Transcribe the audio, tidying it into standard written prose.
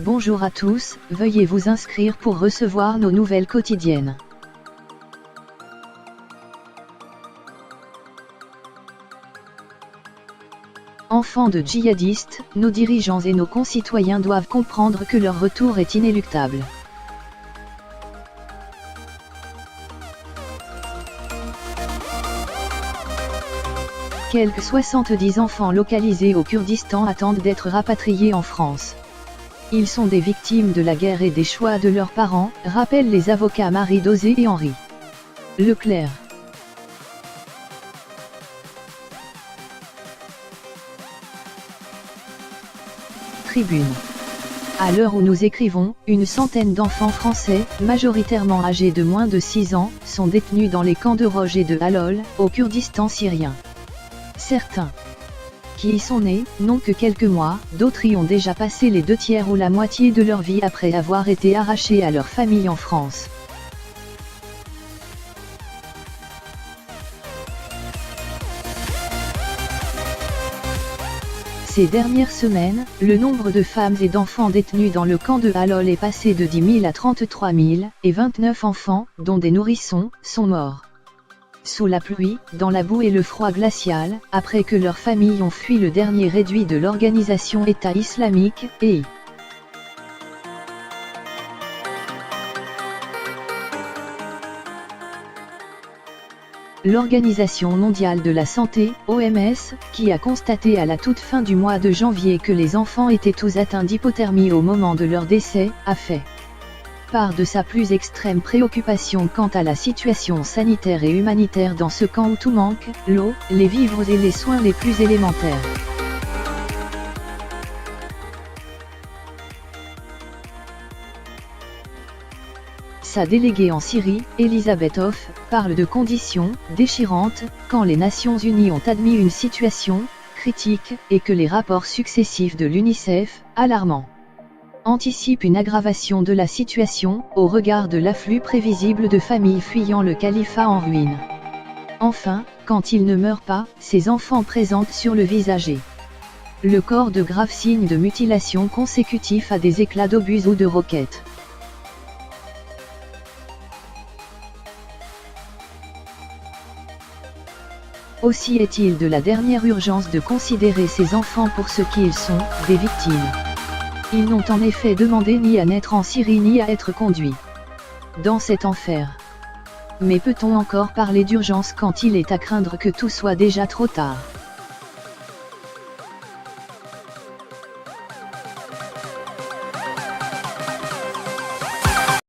Bonjour à tous, veuillez vous inscrire pour recevoir nos nouvelles quotidiennes. Enfants de djihadistes, nos dirigeants et nos concitoyens doivent comprendre que leur retour est inéluctable. Quelques 70 enfants localisés au Kurdistan attendent d'être rapatriés en France. Ils sont des victimes de la guerre et des choix de leurs parents, rappellent les avocats Marie Dosé et Henri Leclerc. Tribune. À l'heure où nous écrivons, une centaine d'enfants français, majoritairement âgés de moins de 6 ans, sont détenus dans les camps de Roj et de Halol, au Kurdistan syrien. Certains qui y sont nés n'ont que quelques mois, d'autres y ont déjà passé les 2/3 ou la moitié de leur vie après avoir été arrachés à leur famille en France. Ces dernières semaines, le nombre de femmes et d'enfants détenus dans le camp de Halol est passé de 10 000 à 33 000, et 29 enfants, dont des nourrissons, sont morts. Sous la pluie, dans la boue et le froid glacial, après que leurs familles ont fui le dernier réduit de l'organisation État islamique, EI. L'Organisation mondiale de la santé, OMS, qui a constaté à la toute fin du mois de janvier que les enfants étaient tous atteints d'hypothermie au moment de leur décès, a fait part de sa plus extrême préoccupation quant à la situation sanitaire et humanitaire dans ce camp où tout manque, l'eau, les vivres et les soins les plus élémentaires. Sa déléguée en Syrie, Elisabeth Hoff, parle de conditions déchirantes, quand les Nations Unies ont admis une situation critique, et que les rapports successifs de l'UNICEF, alarmants, anticipent une aggravation de la situation, au regard de l'afflux prévisible de familles fuyant le califat en ruine. Enfin, quand ils ne meurent pas, ces enfants présentent sur le visage le corps de graves signes de mutilation consécutifs à des éclats d'obus ou de roquettes. Aussi est-il de la dernière urgence de considérer ces enfants pour ce qu'ils sont, des victimes. Ils n'ont en effet demandé ni à naître en Syrie ni à être conduits dans cet enfer. Mais peut-on encore parler d'urgence quand il est à craindre que tout soit déjà trop tard ?